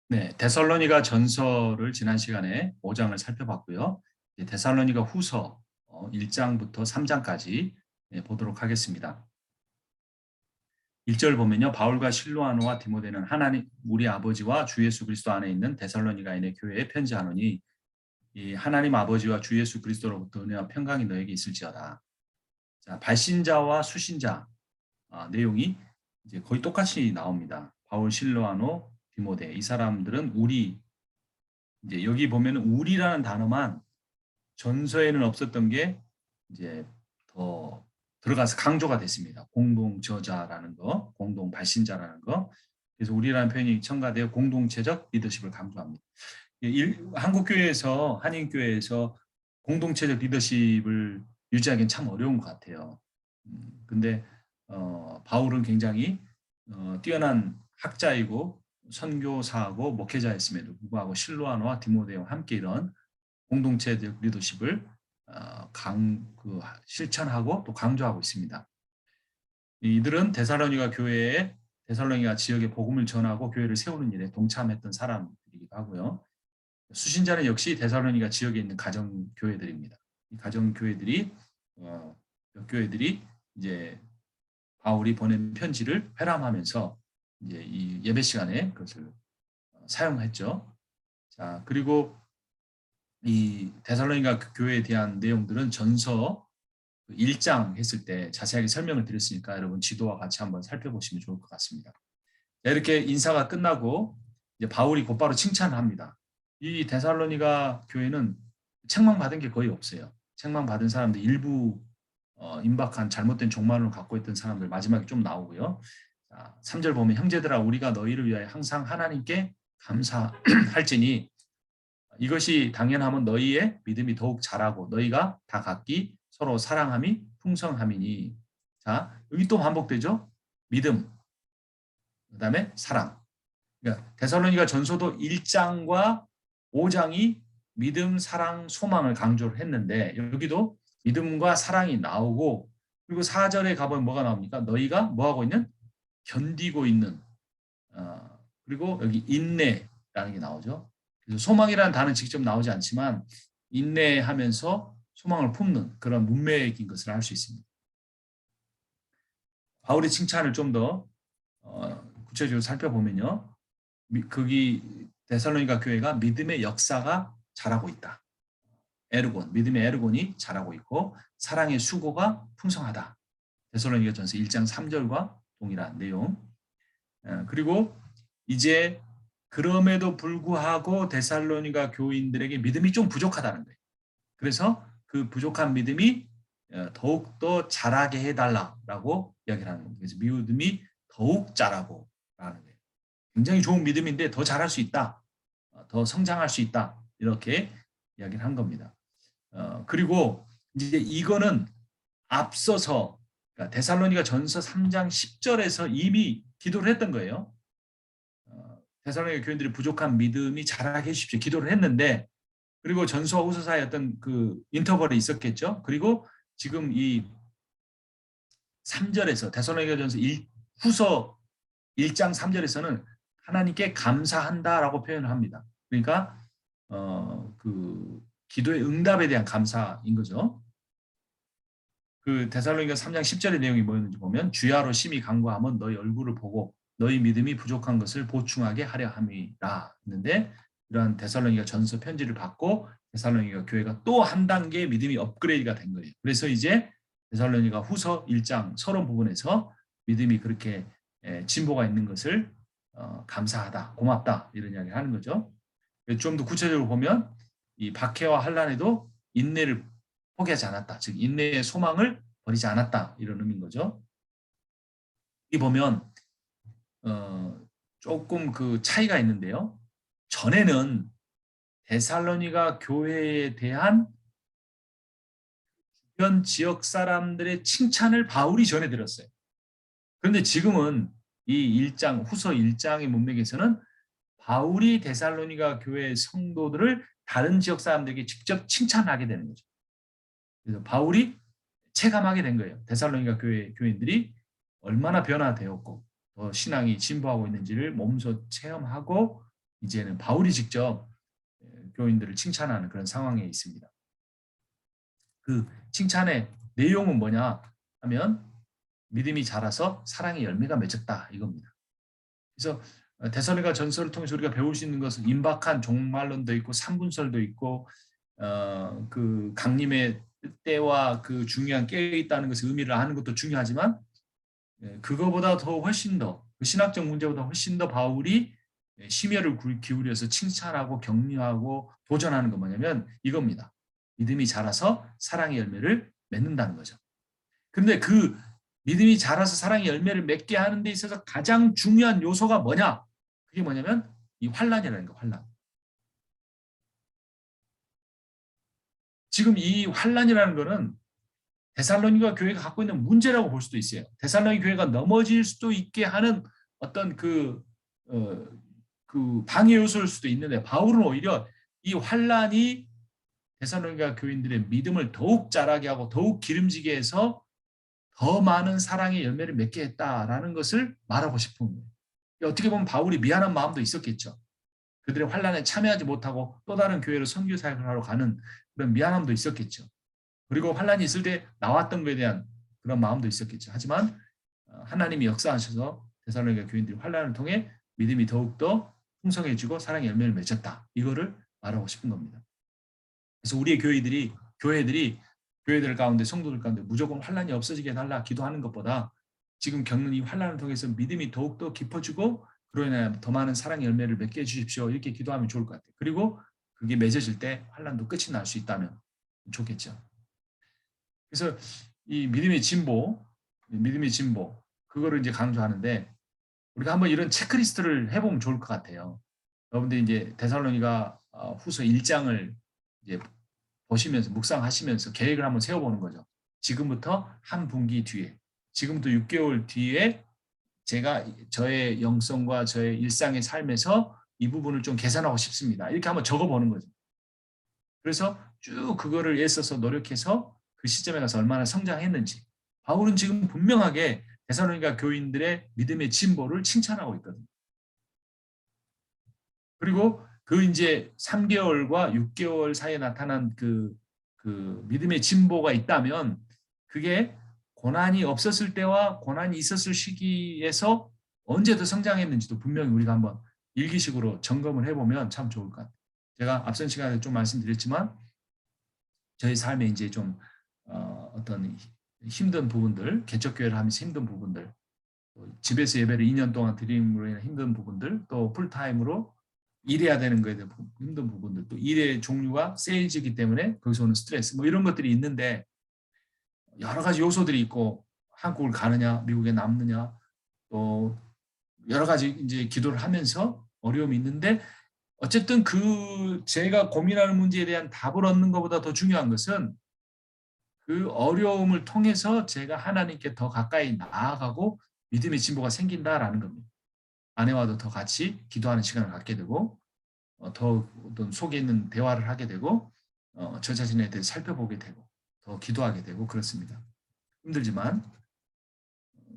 네, 데살로니가 전서를 지난 시간에 5장을 살펴봤고요. 이제 데살로니가 후서 1장부터 3장까지 보도록 하겠습니다. 1절 보면요. 바울과 실로아노와 디모데는 하나님 우리 아버지와 주 예수 그리스도 안에 있는 데살로니가인의 교회에 편지하노니 이 하나님 아버지와 주 예수 그리스도로부터 은혜와 평강이 너에게 있을지어다. 자, 발신자와 수신자 내용이 이제 거의 똑같이 나옵니다. 바울, 실로아노, 디모데 이 사람들은 우리 이제 여기 보면 우리라는 단어만 전서에는 없었던 게 이제 더 들어가서 강조가 됐습니다. 공동 저자라는 거, 공동 발신자라는 거. 그래서 우리라는 표현이 첨가되어 공동체적 리더십을 강조합니다. 한국 교회에서 한인교회에서 공동체적 리더십을 유지하기는 참 어려운 것 같아요. 근데 바울은 굉장히 뛰어난 학자이고 선교사하고 목회자였음에도 불구하고 실로아노와 디모데와 함께 이런 공동체적 리더십을 실천하고 또 강조하고 있습니다. 이들은 데살로니가 교회에 데살로니가 지역에 복음을 전하고 교회를 세우는 일에 동참했던 사람들이기도 하고요. 수신자는 역시 데살로니가 지역에 있는 가정 교회들입니다. 이 가정 교회들이 교회들이 이제 바울이 보낸 편지를 회람하면서 이제 이 예배 시간에 그것을 사용했죠. 자, 그리고 이 데살로니가 교회에 대한 내용들은 전서 1장 했을 때 자세하게 설명을 드렸으니까 여러분 지도와 같이 한번 살펴보시면 좋을 것 같습니다. 자, 이렇게 인사가 끝나고 이제 바울이 곧바로 칭찬을 합니다. 이 데살로니가 교회는 책망받은 게 거의 없어요. 책망받은 사람들 일부 임박한 잘못된 종말을 갖고 있던 사람들 마지막에 좀 나오고요. 자, 3절 보면 형제들아 우리가 너희를 위하여 항상 하나님께 감사할지니 이것이 당연하면 너희의 믿음이 더욱 자라고 너희가 다 각기 서로 사랑함이 풍성함이니. 자, 여기 또 반복되죠. 믿음, 그다음에 사랑. 그러니까 데살로니가 전서도 1장과 5장이 믿음, 사랑, 소망을 강조를 했는데 여기도 믿음과 사랑이 나오고 그리고 4절에 가보면 뭐가 나옵니까? 너희가 뭐하고 있는? 견디고 있는 그리고 여기 인내라는 게 나오죠. 그래서 소망이라는 단어는 직접 나오지 않지만 인내하면서 소망을 품는 그런 문맥인 것을 알 수 있습니다. 바울의 칭찬을 좀 더 구체적으로 살펴보면요. 거기 데살로니가 교회가 믿음의 역사가 자라고 있다. 에르곤, 믿음의 에르곤이 자라고 있고 사랑의 수고가 풍성하다. 데살로니가전서 1장 3절과 동일한 내용. 그리고 이제 그럼에도 불구하고 데살로니가 교인들에게 믿음이 좀 부족하다는 거예요. 그래서 그 부족한 믿음이 더욱더 자라게 해달라고 이야기를 하는 겁니다. 그래서 믿음이 더욱 자라고 라는 거예요. 굉장히 좋은 믿음인데 더 잘할 수 있다. 더 성장할 수 있다. 이렇게 이야기를 한 겁니다. 그리고 이제 이거는 앞서서 그러니까 데살로니가 전서 3장 10절에서 이미 기도를 했던 거예요. 데살로니가 교인들이 부족한 믿음이 자라게 해주십시오. 기도를 했는데 그리고 전서와 후서 사이 어떤 그 인터벌이 있었겠죠. 그리고 지금 이 3절에서 데살로니가전서 후서 1장 3절에서는 하나님께 감사한다라고 표현을 합니다. 그러니까 그 기도의 응답에 대한 감사인 거죠. 그 데살로니가 3장 10절의 내용이 뭐였는지 보면 주야로 심히 간구하면 너희 얼굴을 보고 너희 믿음이 부족한 것을 보충하게 하려 함이라 했는데 이러한 데살로니가 전서 편지를 받고 데살로니가 교회가 또 한 단계 믿음이 업그레이드가 된 거예요. 그래서 이제 데살로니가 후서 1장 서론 부분에서 믿음이 그렇게 진보가 있는 것을 감사하다, 고맙다 이런 이야기를 하는 거죠. 좀 더 구체적으로 보면 이 박해와 환난에도 인내를 포기하지 않았다. 즉 인내의 소망을 버리지 않았다. 이런 의미인 거죠. 이 보면 조금 그 차이가 있는데요. 전에는 데살로니가 교회에 대한 주변 지역 사람들의 칭찬을 바울이 전해들었어요. 그런데 지금은 이 1장 후서 1장의 문맥에서는 바울이 데살로니가 교회 성도들을 다른 지역 사람들에게 직접 칭찬하게 되는 거죠. 그래서 바울이 체감하게 된 거예요. 데살로니가 교인들이 얼마나 변화되었고 더 신앙이 진보하고 있는지를 몸소 체험하고 이제는 바울이 직접 교인들을 칭찬하는 그런 상황에 있습니다. 그 칭찬의 내용은 뭐냐 하면 믿음이 자라서 사랑의 열매가 맺었다 이겁니다. 그래서 데살로니가 전서를 통해서 우리가 배울 수 있는 것은 임박한 종말론도 있고 삼분설도 있고 그 강림의 때와 그 중요한 깨어 있다는 것의 의미를 아는 것도 중요하지만 그거보다 더 훨씬 더 그 신학적 문제보다 훨씬 더 바울이 심혈을 기울여서 칭찬하고 격려하고 도전하는 건 뭐냐면 이겁니다. 믿음이 자라서 사랑의 열매를 맺는다는 거죠. 그런데 그 믿음이 자라서 사랑의 열매를 맺게 하는 데 있어서 가장 중요한 요소가 뭐냐? 그게 뭐냐면 이 환난이라는 거, 환난. 지금 이 환난이라는 거는 데살로니가 교회가 갖고 있는 문제라고 볼 수도 있어요. 데살로니 교회가 넘어질 수도 있게 하는 어떤 그 방해 요소일 수도 있는데 바울은 오히려 이 환난이 데살로니가 교인들의 믿음을 더욱 자라게 하고 더욱 기름지게 해서 더 많은 사랑의 열매를 맺게 했다라는 것을 말하고 싶은 거예요. 어떻게 보면 바울이 미안한 마음도 있었겠죠. 그들의 환난에 참여하지 못하고 또 다른 교회로 선교 사역을 하러 가는 그런 미안함도 있었겠죠. 그리고 환난이 있을 때 나왔던 것에 대한 그런 마음도 있었겠죠. 하지만 하나님이 역사하셔서 데살로니가 교인들이 환난을 통해 믿음이 더욱더 풍성해지고 사랑의 열매를 맺었다. 이거를 말하고 싶은 겁니다. 그래서 우리의 교회들 가운데 성도들 가운데 무조건 환난이 없어지게 해달라 기도하는 것보다 지금 겪는 이 환난을 통해서 믿음이 더욱더 깊어지고 그로 인해 더 많은 사랑의 열매를 맺게 해주십시오. 이렇게 기도하면 좋을 것 같아요. 그리고 그게 맺어질 때 환난도 끝이 날 수 있다면 좋겠죠. 그래서 이 믿음의 진보 그거를 이제 강조하는데 우리가 한번 이런 체크리스트를 해보면 좋을 것 같아요. 여러분들 이제 데살로니가 후서 1장을 이제 보시면서 묵상하시면서 계획을 한번 세워보는 거죠. 지금부터 한 분기 뒤에, 지금부터 6개월 뒤에 제가 저의 영성과 저의 일상의 삶에서 이 부분을 좀 개선하고 싶습니다. 이렇게 한번 적어보는 거죠. 그래서 쭉 그거를 애써서 노력해서 그 시점에 가서 얼마나 성장했는지. 바울은 지금 분명하게 데살로니가 교인들의 믿음의 진보를 칭찬하고 있거든요. 그리고 그 이제 3개월과 6개월 사이에 나타난 그 믿음의 진보가 있다면 그게 고난이 없었을 때와 고난이 있었을 시기에서 언제 더 성장했는지도 분명히 우리가 한번 일기식으로 점검을 해보면 참 좋을 것 같아요. 제가 앞선 시간에 좀 말씀드렸지만 저희 삶에 이제 좀 어떤 힘든 부분들, 개척교회를 하면서 힘든 부분들, 집에서 예배를 2년 동안 드림으로 인한 힘든 부분들, 또 풀타임으로 일해야 되는 거에 대한 힘든 부분들, 또 일의 종류가 세일즈이기 때문에 거기서 오는 스트레스, 뭐 이런 것들이 있는데 여러 가지 요소들이 있고 한국을 가느냐, 미국에 남느냐, 또 여러 가지 이제 기도를 하면서 어려움이 있는데 어쨌든 그 제가 고민하는 문제에 대한 답을 얻는 것보다 더 중요한 것은 그 어려움을 통해서 제가 하나님께 더 가까이 나아가고 믿음의 진보가 생긴다라는 겁니다. 아내와도 더 같이 기도하는 시간을 갖게 되고 더 어떤 속에 있는 대화를 하게 되고 저 자신에 대해 살펴보게 되고 더 기도하게 되고 그렇습니다. 힘들지만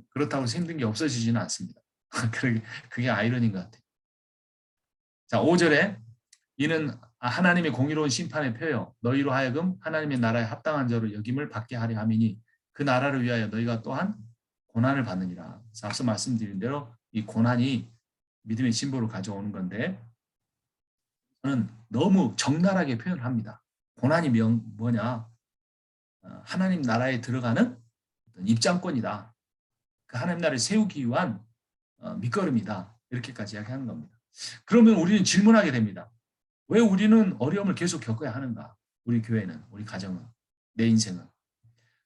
그렇다고 해서 힘든 게 없어지지는 않습니다. 그게 아이러니인 것 같아요. 자, 5절에 이는 하나님의 공의로운 심판의 표요 너희로 하여금 하나님의 나라에 합당한 자로 여김을 받게 하려 함이니 그 나라를 위하여 너희가 또한 고난을 받느니라. 앞서 말씀드린 대로 이 고난이 믿음의 진보를 가져오는 건데 저는 너무 적나라하게 표현을 합니다. 고난이 뭐냐? 하나님 나라에 들어가는 입장권이다. 그 하나님 나라를 세우기 위한 밑거름이다. 이렇게까지 이야기하는 겁니다. 그러면 우리는 질문하게 됩니다. 왜 우리는 어려움을 계속 겪어야 하는가? 우리 교회는, 우리 가정은, 내 인생은.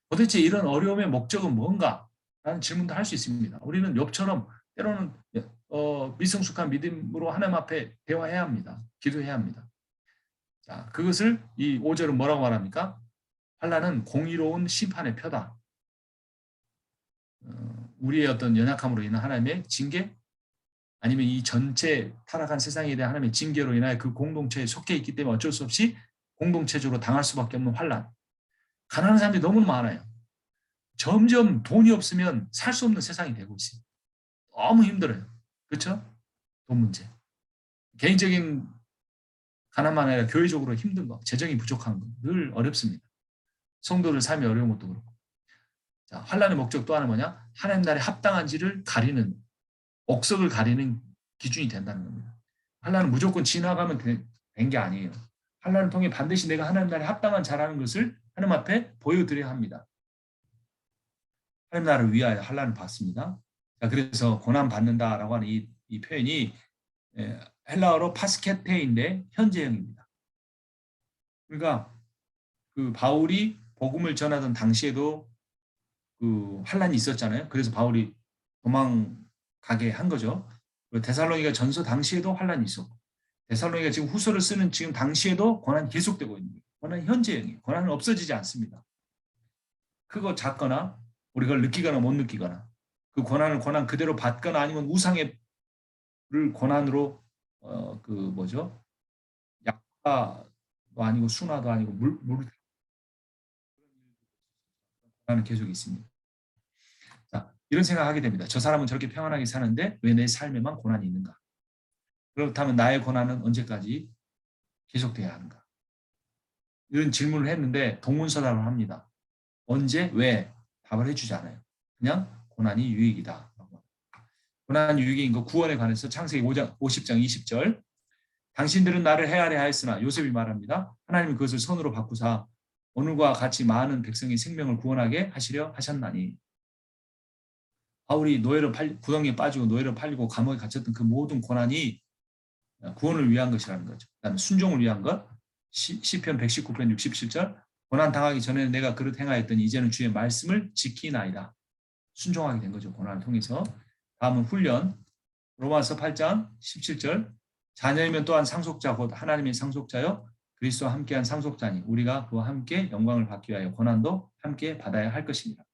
도대체 이런 어려움의 목적은 뭔가? 라는 질문도 할 수 있습니다. 우리는 욥처럼 때로는 미성숙한 믿음으로 하나님 앞에 대화해야 합니다. 기도해야 합니다. 자, 그것을 이 5절은 뭐라고 말합니까? 환난은 공의로운 심판의 표다. 우리의 어떤 연약함으로 인한 하나님의 징계 아니면 이 전체 타락한 세상에 대한 하나님의 징계로 인하여 그 공동체에 속해 있기 때문에 어쩔 수 없이 공동체적으로 당할 수밖에 없는 환난. 가난한 사람들이 너무 많아요. 점점 돈이 없으면 살 수 없는 세상이 되고 있어요. 너무 힘들어요. 그렇죠? 돈 문제. 개인적인 가난만 아니라 교회적으로 힘든 거, 재정이 부족한 거 늘 어렵습니다. 성도들 삶이 어려운 것도 그렇고. 자, 환란의 목적 또 하나 뭐냐? 하나님 나라에 합당한지를 가리는, 옥석을 가리는 기준이 된다는 겁니다. 환란은 무조건 지나가면 된 게 아니에요. 환란을 통해 반드시 내가 하나님 나라에 합당한 자라는 것을 하나님 앞에 보여드려야 합니다. 하나님 나라를 위하여 환란을 받습니다. 자, 그래서 고난 받는다라고 하는 이 표현이 헬라어로 파스케테인데 현재형입니다. 그러니까 그 바울이 복음을 전하던 당시에도 그 환란이 있었잖아요. 그래서 바울이 도망가게 한 거죠. 데살로니가 전서 당시에도 환란이 있었고, 데살로니가 지금 후서를 쓰는 지금 당시에도 고난이 계속되고 있는 거예요. 고난은 현재형이에요. 고난은 없어지지 않습니다. 크고 작거나 우리가 그걸 느끼거나 못 느끼거나 그 고난을 고난 그대로 받거나 아니면 우상의 고난으로 그 뭐죠? 약화도 아니고 순화도 아니고 물 고난은 계속 있습니다. 자, 이런 생각하게 됩니다. 저 사람은 저렇게 평안하게 사는데 왜 내 삶에만 고난이 있는가? 그렇다면 나의 고난은 언제까지 계속돼야 하는가? 이런 질문을 했는데 동문서답을 합니다. 언제, 왜 답을 해주지 않아요. 그냥 고난이 유익이다. 고난이 유익인 거 구원에 관해서 창세기 5장, 50장 20절 당신들은 나를 헤아려 하였으나 요셉이 말합니다. 하나님은 그것을 선으로 바꾸사 오늘과 같이 많은 백성의 생명을 구원하게 하시려 하셨나니. 바울이 구덩이에 빠지고 노예로 팔리고 감옥에 갇혔던 그 모든 고난이 구원을 위한 것이라는 거죠. 그다음에 순종을 위한 것. 시편 119편 67절 고난 당하기 전에는 내가 그릇 행하였더니 이제는 주의 말씀을 지키나이다. 순종하게 된 거죠. 고난을 통해서. 다음은 훈련. 로마서 8장 17절 자녀이면 또한 상속자 곧 하나님의 상속자여 그리스도와 함께한 상속자니 우리가 그와 함께 영광을 받기 위하여 고난도 함께 받아야 할 것입니다.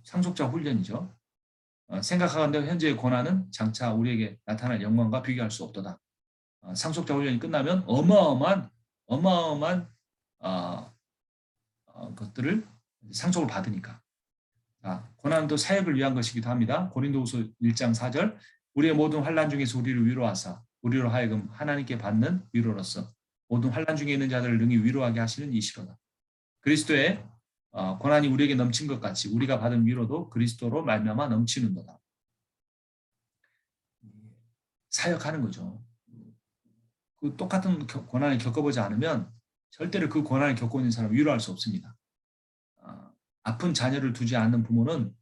상속자 훈련이죠. 생각하건대 현재의 고난은 장차 우리에게 나타날 영광과 비교할 수 없도다. 상속자 훈련이 끝나면 어마어마한 것들을 상속을 받으니까. 고난도 사역을 위한 것이기도 합니다. 고린도후서 1장 4절 우리의 모든 환난 중에서 우리를 위로하사 우리로 하여금 하나님께 받는 위로로서 모든 환난 중에 있는 자들을 능히 위로하게 하시는 이시로다. 그리스도의 고난이 우리에게 넘친 것 같이 우리가 받은 위로도 그리스도로 말미암아 넘치는도다. 사역하는 거죠. 그 똑같은 고난을 겪어보지 않으면 절대로 그 고난을 겪고 있는 사람을 위로할 수 없습니다. 아픈 자녀를 두지 않는 부모는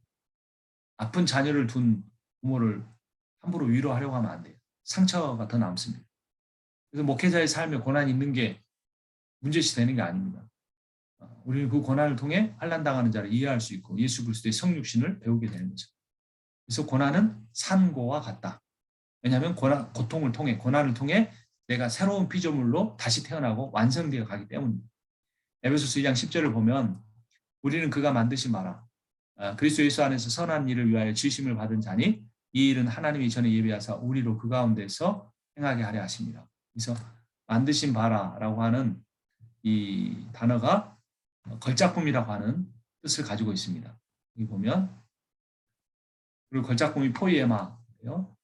아픈 자녀를 둔 부모를 함부로 위로하려고 하면 안 돼요. 상처가 더 남습니다. 그래서 목회자의 삶에 고난이 있는 게 문제시 되는 게 아닙니다. 우리는 그 고난을 통해 환난당하는 자를 이해할 수 있고 예수 그리스도의 성육신을 배우게 되는 거죠. 그래서 고난은 산고와 같다. 왜냐하면 고통을 통해 고난을 통해 내가 새로운 피조물로 다시 태어나고 완성되어 가기 때문입니다. 에베소서 2장 10절을 보면 우리는 그가 만드신 바라 그리스도 예수 안에서 선한 일을 위하여 지으심을 받은 자니 이 일은 하나님이 전에 예비하사 우리로 그 가운데서 행하게 하려 하십니다. 그래서 만드신 바라라고 하는 이 단어가 걸작품이라고 하는 뜻을 가지고 있습니다. 여기 보면 그리고 걸작품이 포이에마예요.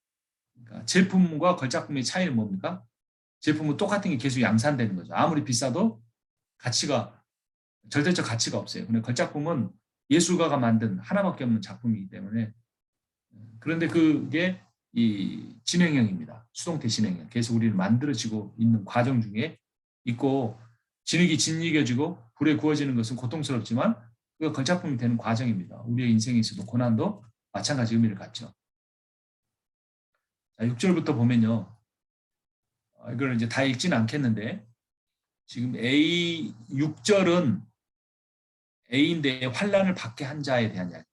그러니까 제품과 걸작품의 차이는 뭡니까? 제품은 똑같은 게 계속 양산되는 거죠. 아무리 비싸도 절대적 가치가 없어요. 근데 걸작품은 예술가가 만든 하나밖에 없는 작품이기 때문에 그런데 그게 이 진행형입니다. 수동태 진행형. 계속 우리는 만들어지고 있는 과정 중에 있고 진흙이 짓이겨지고 불에 구워지는 것은 고통스럽지만 그가 걸작품이 되는 과정입니다. 우리의 인생에서도 고난도 마찬가지 의미를 갖죠. 자, 6절부터 보면요. 이걸 이제 다 읽지는 않겠는데 지금 6절은 A인데 환란을 받게 한 자에 대한 이야기.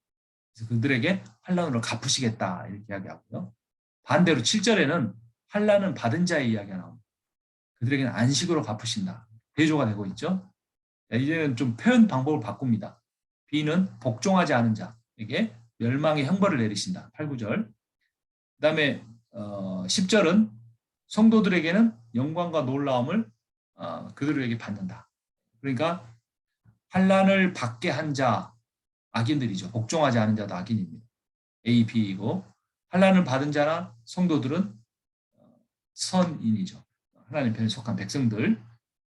그래서 그들에게 환란으로 갚으시겠다 이렇게 이야기하고요. 반대로 7절에는 환란은 받은 자의 이야기가 나옵니다. 그들에게는 안식으로 갚으신다. 대조가 되고 있죠. 이제는 좀 표현 방법을 바꿉니다. B는 복종하지 않은 자에게 멸망의 형벌을 내리신다. 8, 9절. 그 다음에 10절은 성도들에게는 영광과 놀라움을 그들에게 받는다. 그러니까 환란을 받게 한 자 악인들이죠. 복종하지 않은 자도 악인입니다. A, B이고 환란을 받은 자나 성도들은 선인이죠. 하나님 편에 속한 백성들.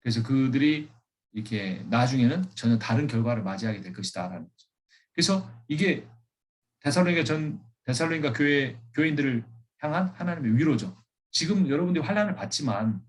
그래서 그들이 이렇게 나중에는 전혀 다른 결과를 맞이하게 될 것이다라는 거죠. 그래서 이게 데살로니가 교회 교인들을 향한 하나님의 위로죠. 지금 여러분들이 환난을 받지만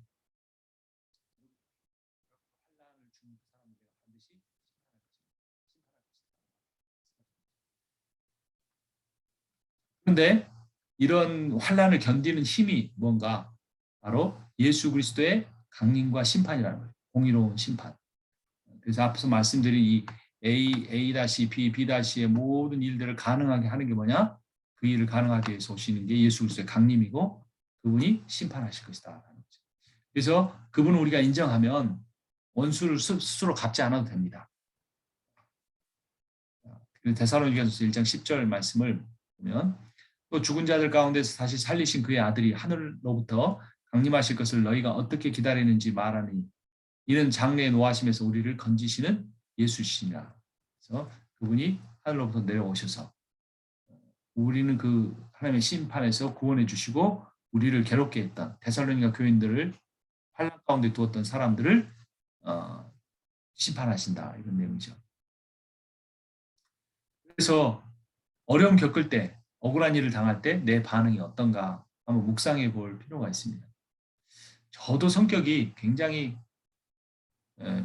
그런데 이런 환난을 견디는 힘이 뭔가 바로 예수 그리스도의 강림과 심판이라는 거예요. 공의로운 심판. 그래서 앞서 말씀드린 이 A-B, B-의 모든 일들을 가능하게 하는 게 뭐냐? 그 일을 가능하게 해서 오시는 게 예수 그리스도의 강림이고 그분이 심판하실 것이다. 그래서 그분을 우리가 인정하면 원수를 스스로 갚지 않아도 됩니다. 데살로니가서 1장 10절 말씀을 보면 또 죽은 자들 가운데서 다시 살리신 그의 아들이 하늘로부터 강림하실 것을 너희가 어떻게 기다리는지 말하니 이는 장래의 노하심에서 우리를 건지시는 예수시니라. 그래서 그분이 하늘로부터 내려오셔서 우리는 그 하나님의 심판에서 구원해 주시고 우리를 괴롭게 했던 데살로니가 교인들을 환난 가운데 두었던 사람들을 심판하신다 이런 내용이죠. 그래서 어려움 겪을 때 억울한 일을 당할 때 내 반응이 어떤가 한번 묵상해 볼 필요가 있습니다. 저도 성격이 굉장히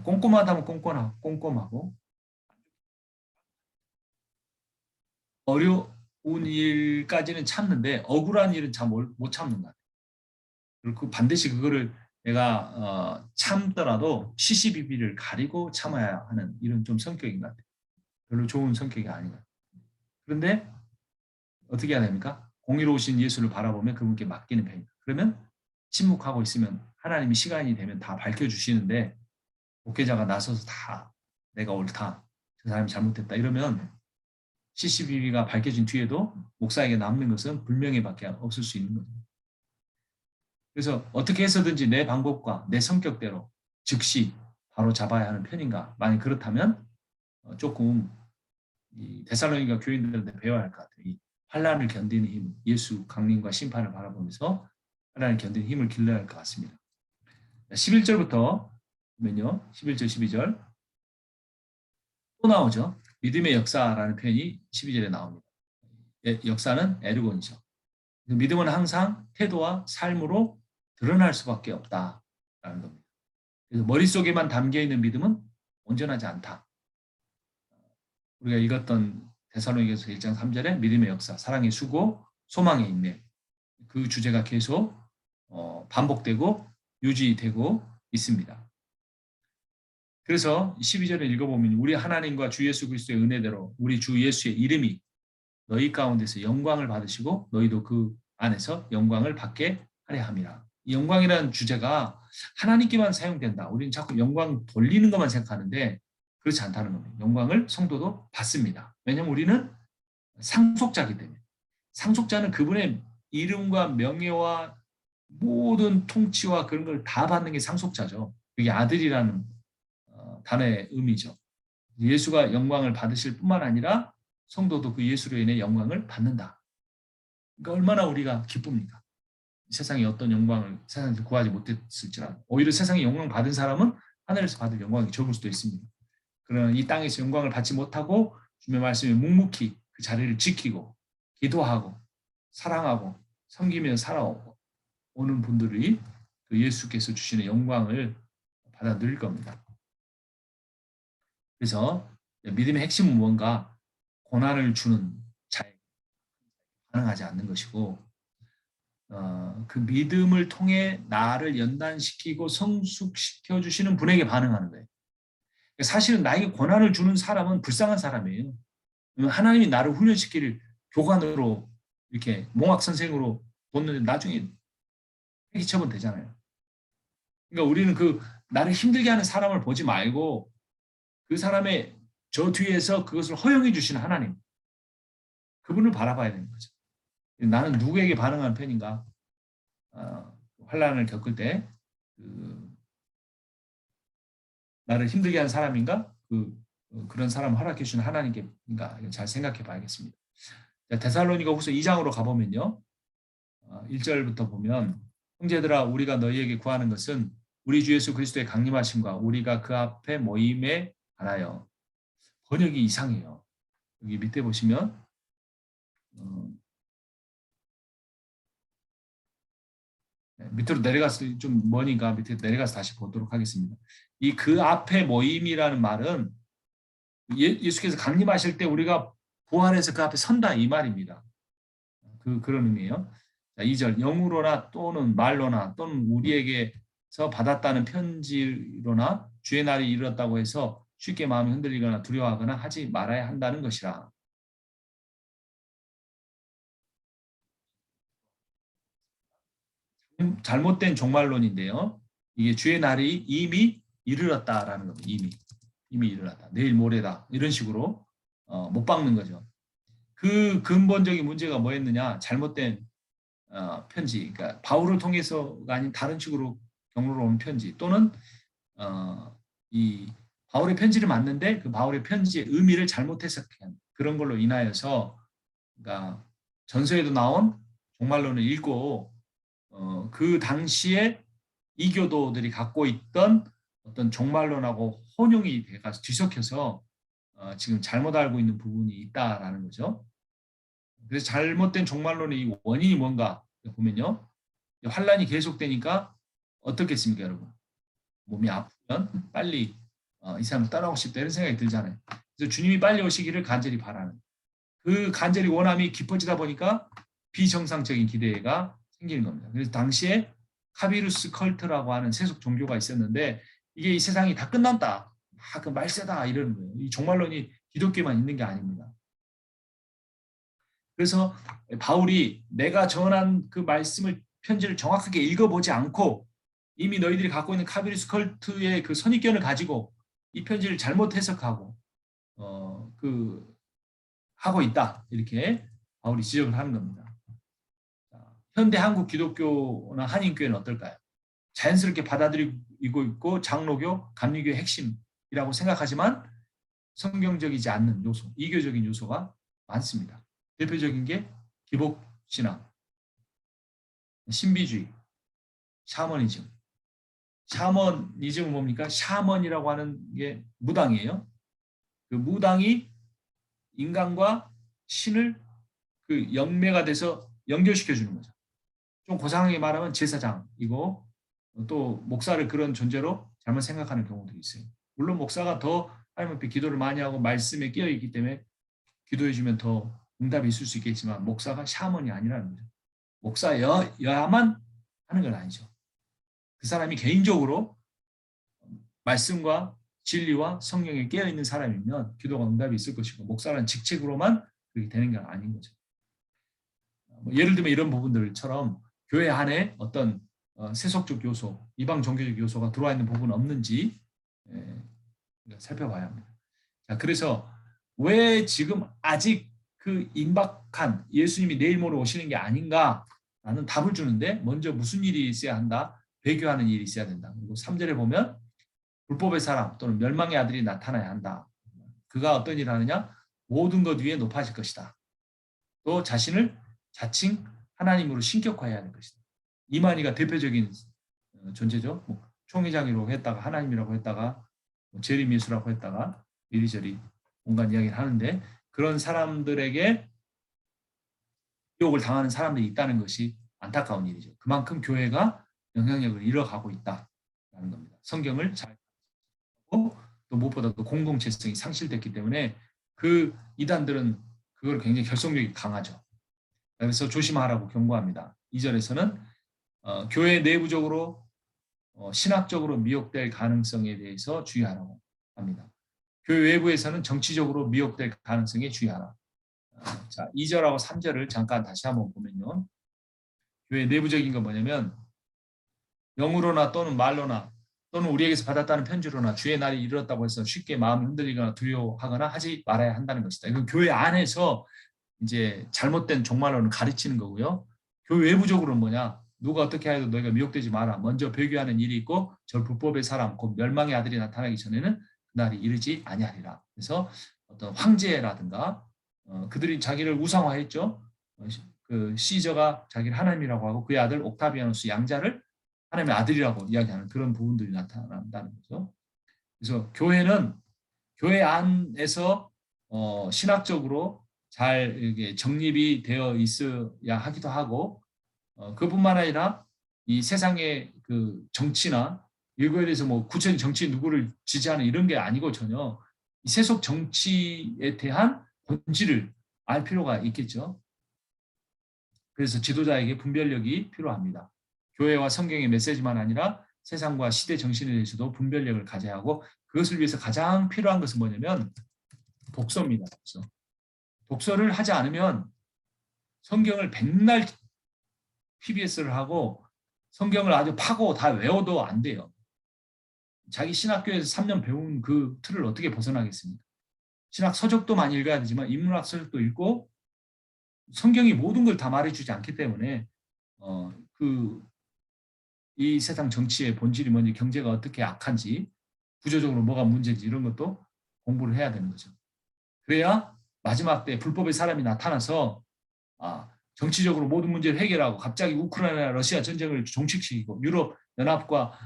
꼼꼼하다면 꼼꼼하고 어려운 일까지는 참는데 억울한 일은 잘 못 참는 것 같아요. 그리고 반드시 그거를 내가 참더라도 시시비비를 가리고 참아야 하는 이런 좀 성격인 것 같아요. 별로 좋은 성격이 아닌 것 같아요. 그런데 어떻게 해야 됩니까? 공의로우신 예수를 바라보면 그분께 맡기는 편입니다. 그러면 침묵하고 있으면 하나님이 시간이 되면 다 밝혀주시는데 목회자가 나서서 다 내가 옳다, 저 사람이 잘못됐다 이러면 CCTV가 밝혀진 뒤에도 목사에게 남는 것은 불명예밖에 없을 수 있는 거죠. 그래서 어떻게 해서든지 내 방법과 내 성격대로 즉시 바로 잡아야 하는 편인가? 만약 그렇다면 조금 이 데살로니가 교인들한테 배워야 할 것 같아요. 이 환난을 견디는 힘, 예수 강림과 심판을 바라보면서 환난을 견디는 힘을 길러야 할 것 같습니다. 11절부터 보면요. 11절, 12절 또 나오죠. 믿음의 역사라는 표현이 12절에 나옵니다. 역사는 에르곤이죠. 믿음은 항상 태도와 삶으로 드러날 수밖에 없다라는 겁니다. 그래서 머릿속에만 담겨있는 믿음은 온전하지 않다. 우리가 읽었던 데살로니가서 1장 3절에 믿음의 역사, 사랑의 수고, 소망의 인내 그 주제가 계속 반복되고 유지되고 있습니다. 그래서 12절을 읽어보면 우리 하나님과 주 예수 그리스도의 은혜대로 우리 주 예수의 이름이 너희 가운데서 영광을 받으시고 너희도 그 안에서 영광을 받게 하려 함이라. 이 영광이라는 주제가 하나님께만 사용된다. 우리는 자꾸 영광 돌리는 것만 생각하는데 그렇지 않다는 겁니다. 영광을 성도도 받습니다. 왜냐하면 우리는 상속자이기 때문에. 상속자는 그분의 이름과 명예와 모든 통치와 그런 걸 다 받는 게 상속자죠. 그게 아들이라는 단어의 의미죠. 예수가 영광을 받으실 뿐만 아니라 성도도 그 예수로 인해 영광을 받는다. 그러니까 얼마나 우리가 기쁩니까? 세상에 어떤 영광을 세상에서 구하지 못했을지라도 오히려 세상에 영광 받은 사람은 하늘에서 받을 영광이 적을 수도 있습니다. 그러나 이 땅에서 영광을 받지 못하고 주님의 말씀에 묵묵히 그 자리를 지키고 기도하고 사랑하고 섬기며 살아오는 분들이 그 예수께서 주시는 영광을 받아 누릴 겁니다. 그래서 믿음의 핵심은 무언가 고난을 주는 자에게 반응하지 않는 것이고 그 믿음을 통해 나를 연단시키고 성숙시켜 주시는 분에게 반응하는 거예요. 사실은 나에게 고난을 주는 사람은 불쌍한 사람이에요. 하나님이 나를 훈련시킬 교관으로 이렇게 몽학 선생으로 뒀는데 나중에 폐기처분 되잖아요. 그러니까 우리는 그 나를 힘들게 하는 사람을 보지 말고 그 사람의 저 뒤에서 그것을 허용해 주시는 하나님 그분을 바라봐야 되는 거죠. 나는 누구에게 반응하는 편인가? 환난을 겪을 때 나를 힘들게 하는 사람인가? 그런 사람을 허락해 주시는 하나님께인가? 잘 생각해 봐야겠습니다. 데살로니가 후서 2장으로 가보면요. 1절부터 보면 형제들아 우리가 너희에게 구하는 것은 우리 주 예수 그리스도의 강림하심과 우리가 그 앞에 모임에 관하여. 번역이 이상해요. 여기 밑에 보시면 밑으로 내려가서 좀 머니까 밑에 내려가서 다시 보도록 하겠습니다. 이 그 앞에 모임이라는 말은 예수께서 강림하실 때 우리가 부활해서 그 앞에 선다 이 말입니다. 그런 의미예요. 자, 2절 영으로나 또는 말로나 또는 우리에게서 받았다는 편지로나 주의 날이 이르렀다고 해서 쉽게 마음이 흔들리거나 두려워하거나 하지 말아야 한다는 것이라. 잘못된 종말론인데요. 이게 주의 날이 이미 이르렀다라는 겁니다. 이미 이르렀다. 내일 모레다. 이런 식으로 못 박는 거죠. 그 근본적인 문제가 뭐였느냐? 잘못된 편지. 그러니까 바울을 통해서가 아닌 다른 식으로 경로로 온 편지 또는 이 바울의 편지를 맞는데 그 바울의 편지의 의미를 잘못 해석한 그런 걸로 인하여서 그러니까 전서에도 나온 종말론을 읽고 그 당시에 이교도들이 갖고 있던 어떤 종말론하고 혼용이 돼가서 뒤섞여서 지금 잘못 알고 있는 부분이 있다라는 거죠. 그래서 잘못된 종말론의 이 원인이 뭔가 보면요. 환란이 계속되니까 어떻겠습니까, 여러분? 몸이 아프면 빨리 이 사람을 따라오고 싶다 이런 생각이 들잖아요. 그래서 주님이 빨리 오시기를 간절히 바라는 그 간절히 원함이 깊어지다 보니까 비정상적인 기대가 생기는 겁니다. 그래서 당시에 카비루스 컬트라고 하는 세속 종교가 있었는데 이게 이 세상이 다 끝난다. 그 말세다 이러는 거예요. 이 종말론이 기독교만 있는 게 아닙니다. 그래서 바울이 내가 전한 그 말씀을 편지를 정확하게 읽어보지 않고 이미 너희들이 갖고 있는 카비루스 컬트의 그 선입견을 가지고 이 편지를 잘못 해석하고 하고 있다 이렇게 바울이 지적을 하는 겁니다. 현대 한국 기독교나 한인교회는 어떨까요? 자연스럽게 받아들이고 있고 장로교, 감리교의 핵심이라고 생각하지만 성경적이지 않는 요소, 이교적인 요소가 많습니다. 대표적인 게 기복신앙, 신비주의, 샤머니즘. 샤머니즘은 뭡니까? 샤먼이라고 하는 게 무당이에요. 그 무당이 인간과 신을 그 영매가 돼서 연결시켜 주는 거죠. 좀 고상하게 말하면 제사장이고 또 목사를 그런 존재로 잘못 생각하는 경우도 있어요. 물론 목사가 더 하나님 앞에 기도를 많이 하고 말씀에 끼어 있기 때문에 기도해 주면 더 응답이 있을 수 있겠지만 목사가 샤먼이 아니라는 거죠. 목사여야만 하는 건 아니죠. 그 사람이 개인적으로 말씀과 진리와 성령에 깨어 있는 사람이면 기도가 응답이 있을 것이고 목사라는 직책으로만 그렇게 되는 건 아닌 거죠. 예를 들면 이런 부분들처럼 교회 안에 어떤 세속적 요소, 이방 종교적 요소가 들어와 있는 부분은 없는지 살펴봐야 합니다. 자, 그래서 왜 지금 아직 그 임박한 예수님이 내일 모레 오시는 게 아닌가라는 답을 주는데 먼저 무슨 일이 있어야 한다? 배교하는 일이 있어야 된다. 그리고 3절에 보면 불법의 사람 또는 멸망의 아들이 나타나야 한다. 그가 어떤 일을 하느냐? 모든 것 위에 높아질 것이다. 또 자신을 자칭 하나님으로 신격화해야 할 것이다. 이만희가 대표적인 존재죠. 총회장이라고 했다가 하나님이라고 했다가 재림예수라고 했다가 이리저리 온갖 이야기를 하는데 그런 사람들에게 유혹을 당하는 사람들이 있다는 것이 안타까운 일이죠. 그만큼 교회가 영향력을 잃어가고 있다는 겁니다. 성경을 잘 하고 또 무엇보다도 공동체성이 상실됐기 때문에 그 이단들은 그걸 굉장히 결속력이 강하죠. 그래서 조심하라고 경고합니다. 2절에서는 교회 내부적으로 신학적으로 미혹될 가능성에 대해서 주의하라고 합니다. 교회 외부에서는 정치적으로 미혹될 가능성에 주의하라. 자, 2절하고 3절을 잠깐 다시 한번 보면요. 교회 내부적인 건 뭐냐면 영으로나 또는 말로나 또는 우리에게서 받았다는 편지로나 주의 날이 이르렀다고 해서 쉽게 마음이 흔들리거나 두려워하거나 하지 말아야 한다는 것이다. 이건 교회 안에서 이제 잘못된 종말론을 가르치는 거고요. 교회 외부적으로는 뭐냐? 누가 어떻게 해도 너희가 미혹되지 마라. 먼저 배교하는 일이 있고 저 불법의 사람, 곧 멸망의 아들이 나타나기 전에는 그날이 이르지 아니하리라. 그래서 어떤 황제라든가 그들이 자기를 우상화했죠. 그 시저가 자기를 하나님이라고 하고 그의 아들 옥타비아누스 양자를 하나님의 아들이라고 이야기하는 그런 부분들이 나타난다는 거죠. 그래서 교회는 교회 안에서 신학적으로 잘 이게 정립이 되어 있어야 하기도 하고 그뿐만 아니라 이 세상의 그 정치나 이거에 대해서 뭐 구체적인 정치 누구를 지지하는 이런 게 아니고 전혀 세속 정치에 대한 본질을 알 필요가 있겠죠. 그래서 지도자에게 분별력이 필요합니다. 교회와 성경의 메시지만 아니라 세상과 시대 정신에 대해서도 분별력을 가져야 하고 그것을 위해서 가장 필요한 것은 뭐냐면 독서입니다. 독서. 독서를 하지 않으면 성경을 백날 PBS를 하고 성경을 아주 파고 다 외워도 안 돼요. 자기 신학교에서 3년 배운 그 틀을 어떻게 벗어나겠습니까? 신학 서적도 많이 읽어야 되지만 인문학 서적도 읽고 성경이 모든 걸 다 말해주지 않기 때문에 이 세상 정치의 본질이 뭔지 경제가 어떻게 악한지 구조적으로 뭐가 문제인지 이런 것도 공부를 해야 되는 거죠. 그래야 마지막 때 불법의 사람이 나타나서 정치적으로 모든 문제를 해결하고 갑자기 우크라이나 러시아 전쟁을 종식시키고 유럽 연합과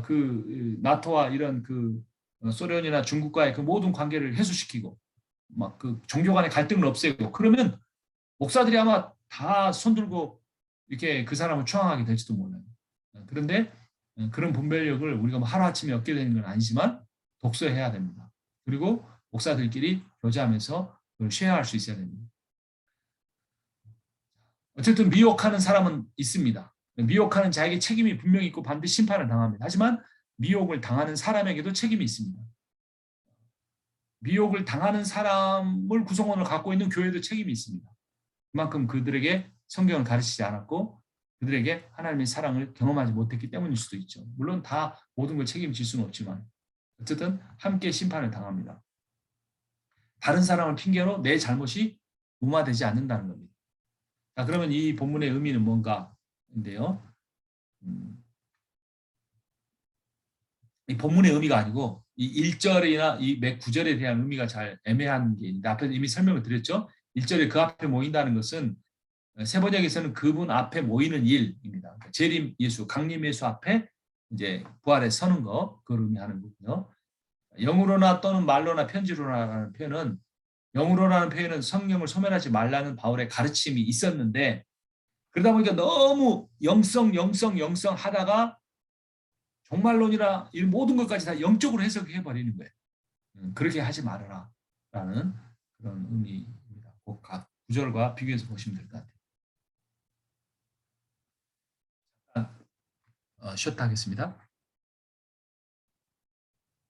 그 나토와 이런 그 소련이나 중국과의 그 모든 관계를 해소시키고 막 그 종교 간의 갈등을 없애고 그러면 목사들이 아마 다 손들고 이렇게 그 사람을 추앙하게 될지도 몰라요. 그런데 그런 분별력을 우리가 뭐 하루아침에 얻게 되는 건 아니지만 독서해야 됩니다. 그리고 목사들끼리 교제하면서 그걸 쉐어할 수 있어야 됩니다. 어쨌든 미혹하는 사람은 있습니다. 미혹하는 자에게 책임이 분명히 있고 반드시 심판을 당합니다. 하지만 미혹을 당하는 사람에게도 책임이 있습니다. 미혹을 당하는 사람을 구성원을 갖고 있는 교회도 책임이 있습니다. 그만큼 그들에게 성경을 가르치지 않았고 그들에게 하나님의 사랑을 경험하지 못했기 때문일 수도 있죠. 물론 다 모든 걸 책임질 수는 없지만 어쨌든 함께 심판을 당합니다. 다른 사람을 핑계로 내 잘못이 무마되지 않는다는 겁니다. 자, 그러면 이 본문의 의미는 뭔가인데요. 이 본문의 의미가 아니고 이 1절이나 이 몇 9절에 대한 의미가 잘 애매한 게 있는데 앞에서 이미 설명을 드렸죠. 1절에 그 앞에 모인다는 것은 세번역에서는 그분 앞에 모이는 일입니다. 재림 예수, 강림 예수 앞에 이제 부활에 서는 거 그걸 의미하는 거고요. 영으로나 또는 말로나 편지로나라는 표현은 영으로라는 표현은 성령을 소멸하지 말라는 바울의 가르침이 있었는데 그러다 보니까 너무 영성 하다가 종말론이라 이 모든 것까지 다 영적으로 해석해 버리는 거예요. 그렇게 하지 말아라 라는 그런 의미입니다. 각 구절과 비교해서 보시면 될 것 같아요. 쉬었다 하겠습니다.